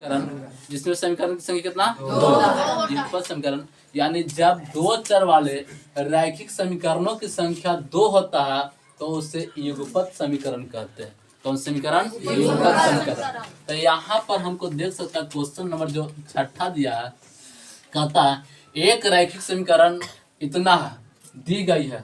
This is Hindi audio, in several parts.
जिसमें समीकरण की संख्या कितना 2 युगपत समीकरण, यानी जब दो चर वाले रैखिक समीकरणों की संख्या 2 होता है तो उसे युगपत समीकरण कहते हैं। कौन समीकरण? युगपत समीकरण। तो यहाँ पर हमको देख सकता है क्वेश्चन नंबर जो 6 दिया है, कहता है एक रैखिक समीकरण इतना दी गई है,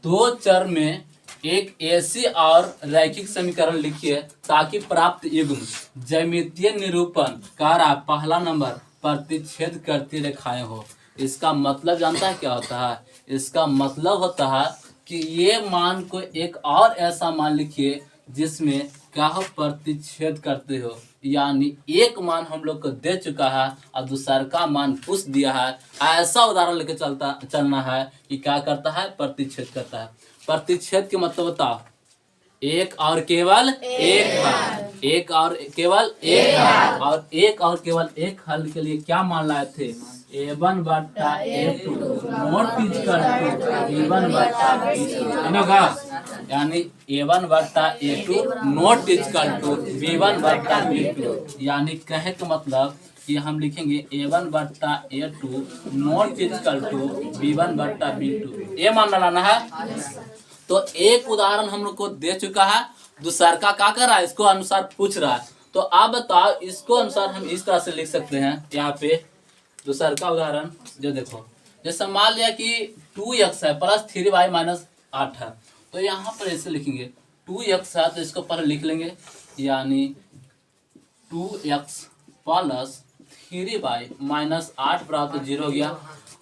दो चर में एक ऐसी और रैखिक समीकरण लिखिए ताकि प्राप्त युग्म ज्यामितीय निरूपण कार्य पहला नंबर प्रतिच्छेद करती रेखाएं हो। इसका मतलब जानता है क्या होता है? इसका मतलब होता है कि ये मान को एक और ऐसा मान लिखिए जिसमें क्या हो, प्रतिच्छेद करते हो। यानी एक मान हम लोग को दे चुका है और दूसरा का मान पूछ दिया है, ऐसा उदाहरण लेके चलना है कि क्या करता है, प्रतिच्छेद करता है। प्रतिच्छेद के मतलब बताओ, एक और केवल एक हल, एक और केवल एक हल, और एक और केवल एक हल के लिए क्या मान लाए थे? A1 बट्टा A2 note equal to B1 बट्टा B2, यानी A1 बट्टा A2 note equal to B1 बट्टा B2। यानी कहे का मतलब कि हम लिखेंगे A1 बट्टा A2 note equal to B1 बट्टा B2, ये मान लाना है। तो एक उदाहरण हम लोग को दे चुका है, दूसरा का क्या कर रहा है, इसको अनुसार पूछ रहा है। तो आप बताओ, इसको अनुसार हम इस तरह से लिख सकते हैं। यहाँ पे दूसरा का उदाहरण जो देखो, जैसे मान लिया कि 2x है प्लस 3y माइनस 8 है, तो यहाँ पर ऐसे लिखेंगे 2x है तो इसको पहले लिख लेंगे, यानी 2x प्लस 3y माइनस 8 बराबर 0 हो गया।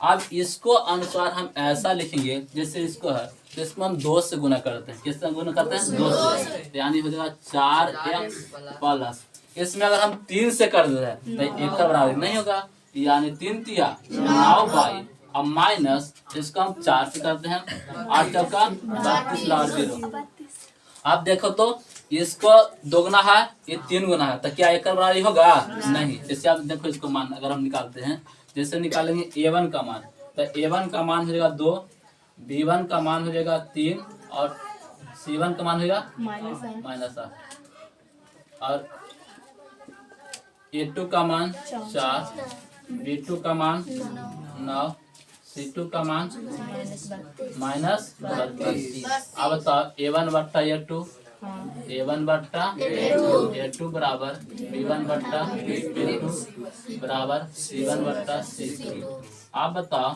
अब इसको अनुसार हम ऐसा लिखेंगे, जैसे इसको है तो इसको हम 2 से गुना करते हैं। किससे गुना करते हैं? 2 से, यानी हो जाएगा 4x प्लस, इसमें अगर हम 3 से कर देते हैं तो 1 का बराबर नहीं होगा, यानी 3 तिया 9y, अब माइनस इसको हम 4 से करते हैं, 8 चौका 32 बराबर 0। अब देखो तो इसको दोगुना है, ये 3 गुना है, तो क्या 1 का बराबर होगा? नहीं। जैसे आप देखो इसको मान अगर हम निकालते हैं, जैसे निकालेंगे A1 का मान, तो A1 का मान हो जाएगा 2, B1 का मान हो जाएगा 3 और C1 का मान हो जाएगा -8, और A2 का मान 4, B2 का मान 9, C2 का मान -32। अब बताओ A1 बट्टा A2, A1 बट्टा A2 बराबर B1 बट्टा B2 बराबर C1 बट्टा C2। आप बताओ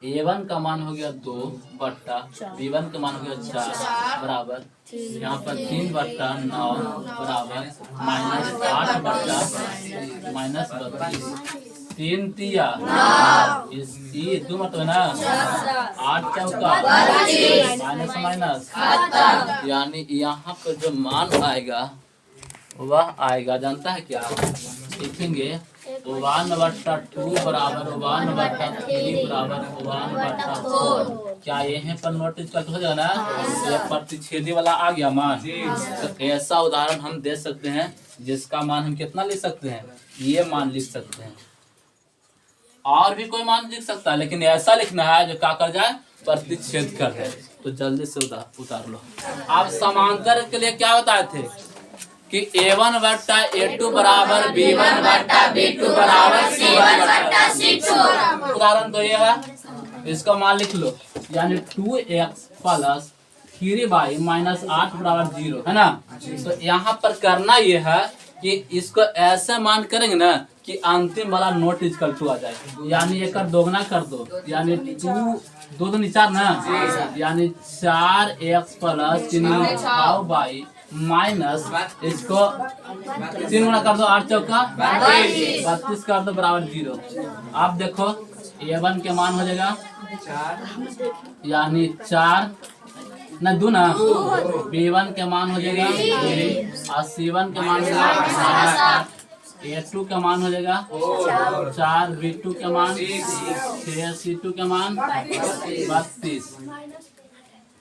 A1 का मान हो गया 2 बट्टा B1 का मान हो गया 4 बराबर, यहाँ पर 3 बट्टा 9 बराबर -8 बट्टा -32। 3 तिया इस 2 मतलब ना 8 चौका माइनस माइनस, यानी यहाँ पर जो मान आएगा वह आएगा, जानता है क्या? लिखेंगे 1 बट्टा 2 बराबर 1 बट्टा 3 बराबर 1 बट्टा 4। क्या ये पर नोटिस कर हो जाएगा ना, ये प्रतिच्छेदी वाला आ गया मान। तो ऐसा उदाहरण हम दे सकते हैं जिसका मान हम कितना लिख सकते हैं, ये मान लिख सकते हैं। और भी कोई मान लिख सकता है, लेकिन ऐसा लिखना है जो क्या कर जाए, प्रतिच्छेद कर जाए। तो जल्दी से उतार लो। आप समांतर के लिए क्या बताए थे कि A1 बट्टा A2 बराबर B1 बट्टा B2 बराबर C1 बट्टा C2। उदाहरण तो ये है, इसका मान लिख लो, यानी 2x प्लस 3y माइनस 8 बराबर 0 है ना। तो यहाँ पर करना ये है कि इसको ऐसे मान करेंगे ना कि अंतिम वाला नोट इक्वल टू आ जाए, यानी एक दोगुना कर दो, यानी 2 2 4 ना, यानी 4x प्लस 3y माइनस इसको 3 गुना कर दो, 8 चौका 32 कर दो बराबर 0। आप देखो A1 के मान हो जाएगा 4, यानी 4 न 2 ना, B1 के मान हो जाएगा 2 और C1 के मान हो जाएगा, A2 का मान हो जाएगा 4, B2 के मान 6, C2 के मान 32।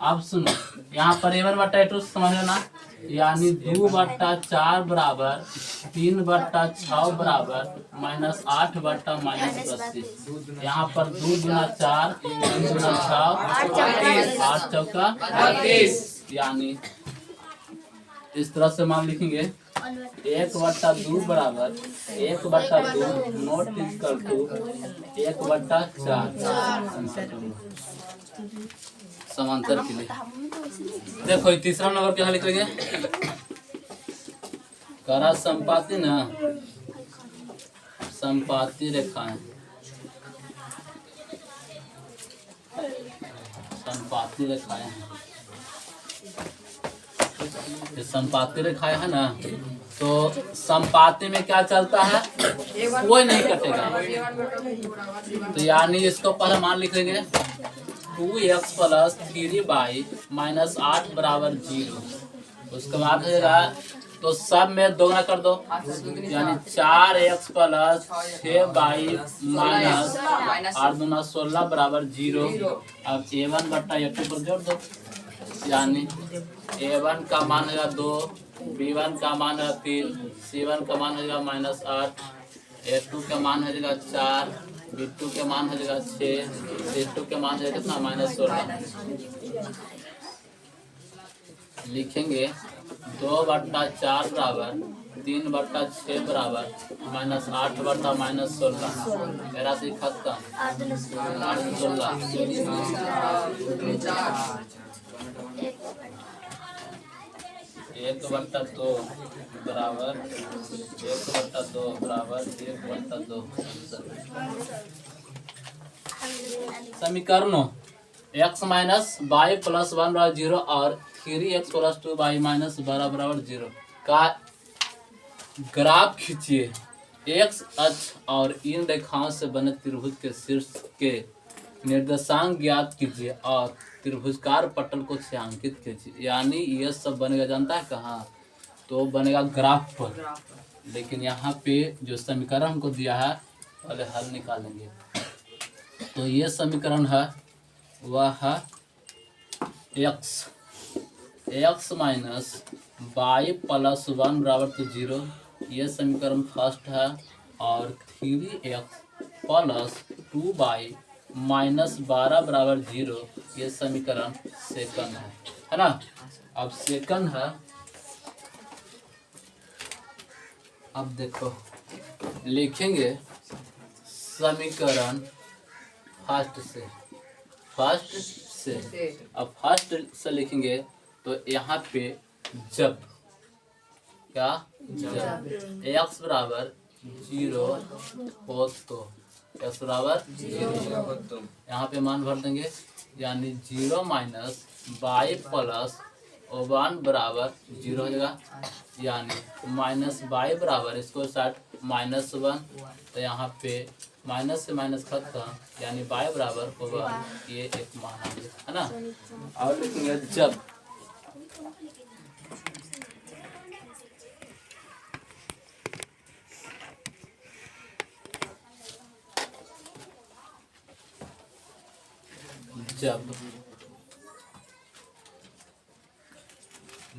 अब सुनो, यहाँ पर A1 बट्टा A2 समझ लेना, यानी 2 बट्टा 4 बराबर 3 बट्टा 6 बराबर -8 बट्टा -32। यहाँ पर 2 गुना 4 3 गुना 6 8 चौका 32, यानी इस तरह से मान लिखेंगे। 1/2 बराबर 1/2 नॉट इक्वल टू 1/4 समांतर के लिए। देखो ये तीसरा नंबर क्या लिख लेंगे, करा संपाती ना, संपाती रेखाएं, संपाती रेखाएं, ये संपाती रेखाएं है ना, तो संपाती में क्या चलता है, कोई नहीं कटेगा। तो यानी इसको पहले मान लिख लेंगे 2x + 3y - 8 = 0। उसके बाद हो जाएगा, तो सब में दोगुना कर दो, यानी 4x + 6y - 8 दूना 16 = 0। अब a1/a2 पर जोड़ दो, यानी a1 का मान होगा 2, b1 का मान है 3, c1 का मान हो जाएगा -8, a2 का मान हो जाएगा 4, b2 के मान हो जाएगा 6, c2 के मान हो जाएगा कितना -16। लिखेंगे 2/4 बराबर 3/6 बराबर -8/-16। मेरा से खत्म 8/16। 1/2 बराबर 1/2 बराबर 1/2। समीकरणों x - y + 1 = 0 और 3x + 2y - 12 = 0 का ग्राफ खींचिए। x अक्ष और इन रेखाओं से बने त्रिभुज के शीर्ष के निर्देशांक ज्ञात कीजिए और त्रिभुजकार पटल को छायांकित कीजिए। यानी ये सब बनेगा, जानता है कहाँ, तो बनेगा ग्राफ पर। लेकिन यहाँ पे जो समीकरण हमको दिया है पहले हल निकालेंगे। तो ये समीकरण है वह है x - y + 1 = 0, ये समीकरण फर्स्ट है। और 3x + 2y - 12 = 0, ये समीकरण सेकंड है ना। अब सेकंड है, अब देखो लिखेंगे समीकरण फर्स्ट से। अब फर्स्ट से लिखेंगे तो यहाँ पे जब क्या, जब x बराबर 0 हो तो x बराबर 0 यहाँ पे मान भर देंगे, यानी 0 - y + 1 बराबर 0 हो जाएगा। यानी -y बराबर इसको साइड -1, तो यहाँ पे माइनस से माइनस खत्म, यानी y बराबर होगा ये एक मान है ना। और लिखेंगे जब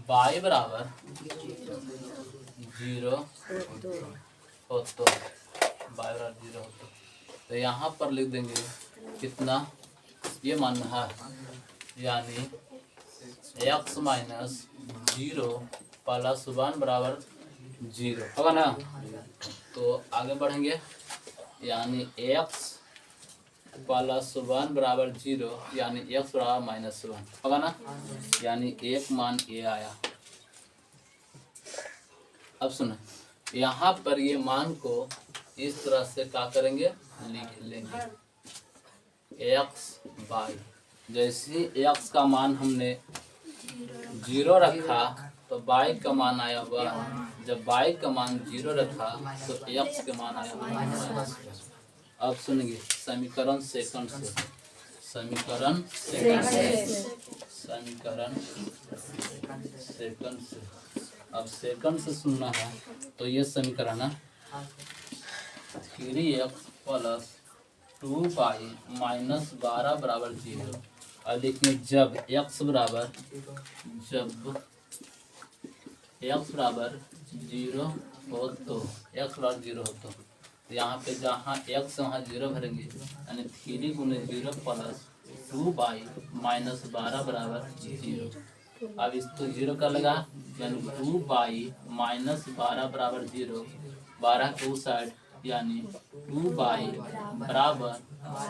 y बराबर 0 हो तो तो यहाँ पर लिख देंगे कितना, ये मानना है, यानी x - 0 + 1 = 0 होगा ना। तो आगे बढ़ेंगे, यानी x + 1 = 0, यानी x बराबर -1 होगा ना, यानी एक मान ये आया। अब सुनो, यहाँ पर ये मान को इस तरह से क्या करेंगे, लिख लेंगे x y। जैसे x का मान हमने 0 रखा तो y का मान आया 1, जब y का मान 0 रखा तो x का मान आया -1। अब सुनिए समीकरण सेकंड से, समीकरण सेकंड से। अब सेकंड से सुनना है तो ये समीकरण है 3x + 2y - 12 = 0। और देखिए जब x बराबर 0 हो तो x बराबर 0 हो तो यहाँ पे जहाँ x वहाँ 0 भरेंगे, यानी 3 × 0 + 2y - 12 = 0। अब इसको 0 कर लगा, यानी 2 माइनस 12 बराबर 0, 12 को उस साइड, यानी 2 बराबर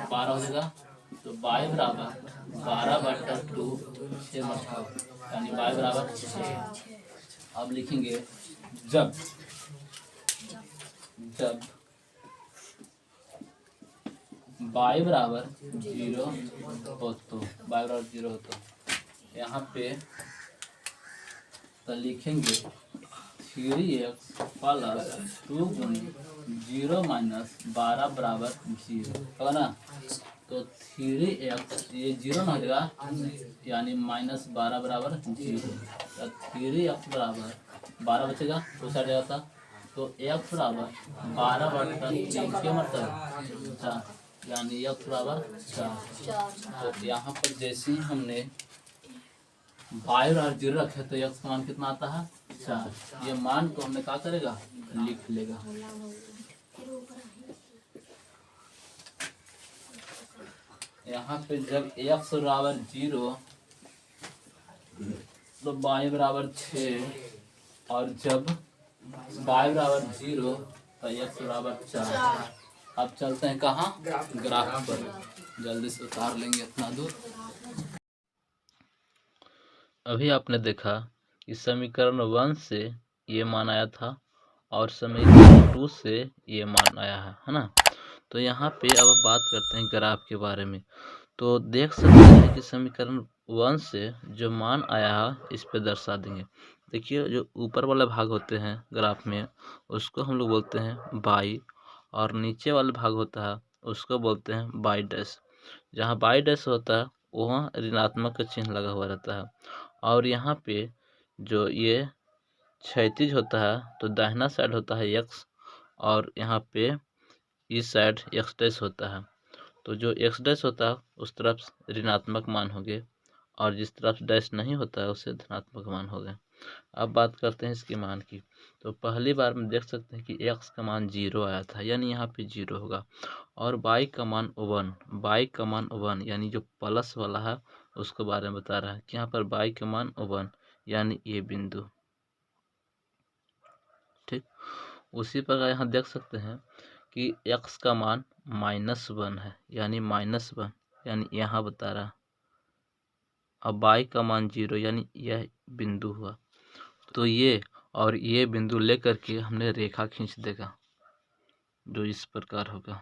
12 हो जाएगा। तो बाई बराबर 12/2 6 मतलब, यानी बाई बराबर 6। अब लिखेंगे जब जब बाई बराबर 0 हो तो, बाई बराबर 0 हो तो यहाँ पे तो लिखेंगे 3x प्लस 2 गुनी 0 माइनस 12 बराबर 0 होगा ना। तो 3x ये 0 ना हो जाएगा, यानी माइनस 12 बराबर 0। तो 3x बराबर 12 बचेगा, तो साइड जाएगा था। तो x बराबर 12/3 क्या मतलब 4, यानी x बराबर 4। तो यहाँ पर जैसे ही हमने बाई और 0 रखे तो x का मान कितना आता है 4। ये मान को हमने क्या करेगा, लिख लेगा। यहाँ पे जब x बराबर 0 तो बाई बराबर 6, और जब बाई बराबर 0 तो x बराबर 4। अब चलते हैं कहाँ, ग्राफ पर, जल्दी से उतार लेंगे इतना दूर। अभी आपने देखा कि समीकरण 1 से ये मान आया था और समीकरण 2 से ये मान आया है ना। तो यहाँ पे अब बात करते हैं ग्राफ के बारे में। तो देख सकते हैं कि समीकरण 1 से जो मान आया है इस पे दर्शा देंगे। देखिए जो ऊपर वाला भाग होते हैं ग्राफ में उसको हम लोग बोलते हैं बाई, और नीचे वाला भाग होता है उसको बोलते हैं बाई डैश। जहाँ बाई डैश होता है वहाँ ऋणात्मक का चिन्ह लगा हुआ रहता है, और यहाँ पे जो ये क्षैतिज होता है तो दाहिना साइड होता है x, और यहाँ पे इस साइड x डैश होता है। तो जो x डैश होता है उस तरफ ऋणात्मक मान हो गए, और जिस तरफ डैश नहीं होता है उससे धनात्मक मान हो गए। अब बात करते हैं इसके मान की। तो पहली बार में देख सकते हैं कि x का मान 0 आया था, यानी यहाँ पे 0 होगा, और y का मान 1, y का मान 1 यानी जो प्लस वाला है उसके बारे में बता रहा है कि यहाँ पर y का मान 1 यानी ये बिंदु। ठीक, उसी प्रकार यहाँ देख सकते हैं कि x का मान -1 है, यानी -1 यानी यहाँ बता रहा। अब y का मान 0 यानी यह बिंदु हुआ। तो ये और ये बिंदु लेकर के हमने रेखा खींच देगा जो इस प्रकार होगा।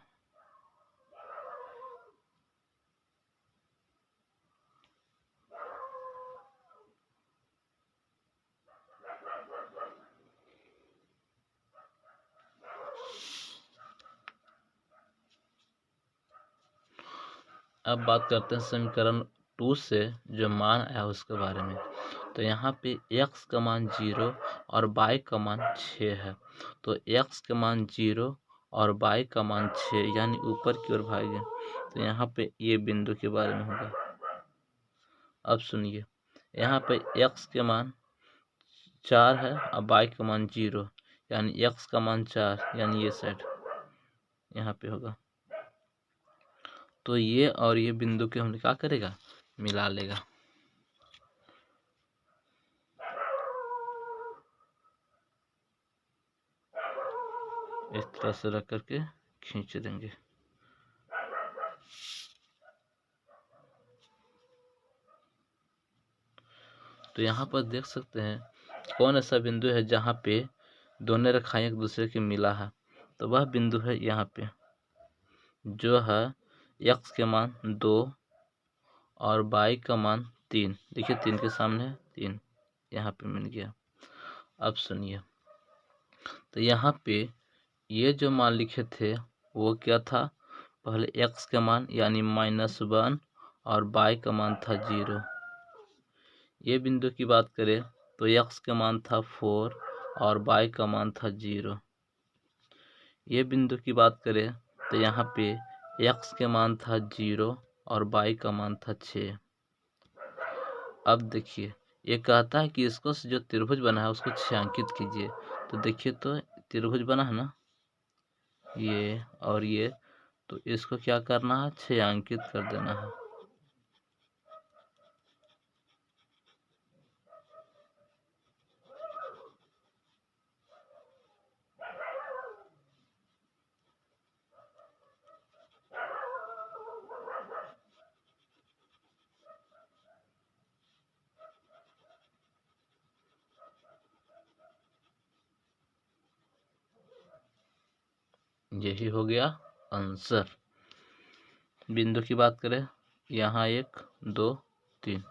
अब बात करते हैं समीकरण 2 से जो मान आया उसके बारे में। तो यहाँ पे x का मान 0 और y का मान 6 है। तो x का मान 0 और y का मान 6 यानी ऊपर की ओर भागे, तो यहाँ पे ये बिंदु के बारे में होगा। अब सुनिए, यहाँ पे x के मान 4 है और y का मान 0, यानी x का मान 4 यानी ये साइड यहाँ पे होगा। तो ये और ये बिंदु के हमने क्या करेगा, मिला लेगा। इस तरह से रख करके खींच देंगे। तो यहाँ पर देख सकते हैं कौन ऐसा बिंदु है जहाँ पे दोनों रेखाएं एक दूसरे के मिला है। तो वह बिंदु है यहाँ पे, जो है x के मान 2 और y का मान 3। देखिए 3 के सामने 3 यहाँ पे मिल गया। अब सुनिए, तो यहाँ पे ये जो मान लिखे थे वो क्या था, पहले x का मान यानी -1 और y का मान था 0। ये बिंदु की बात करें तो x का मान था 4 और y का मान था 0। ये बिंदु की बात करें तो यहाँ पे x के मान था 0 और y का मान था 6। अब देखिए ये कहता है कि इसको जो त्रिभुज बना है उसको छायांकित कीजिए। तो देखिए तो त्रिभुज बना है ना ये और ये, तो इसको क्या करना है, छायांकित कर देना है। यही हो गया आंसर। बिंदु की बात करें, यहाँ 1 2 3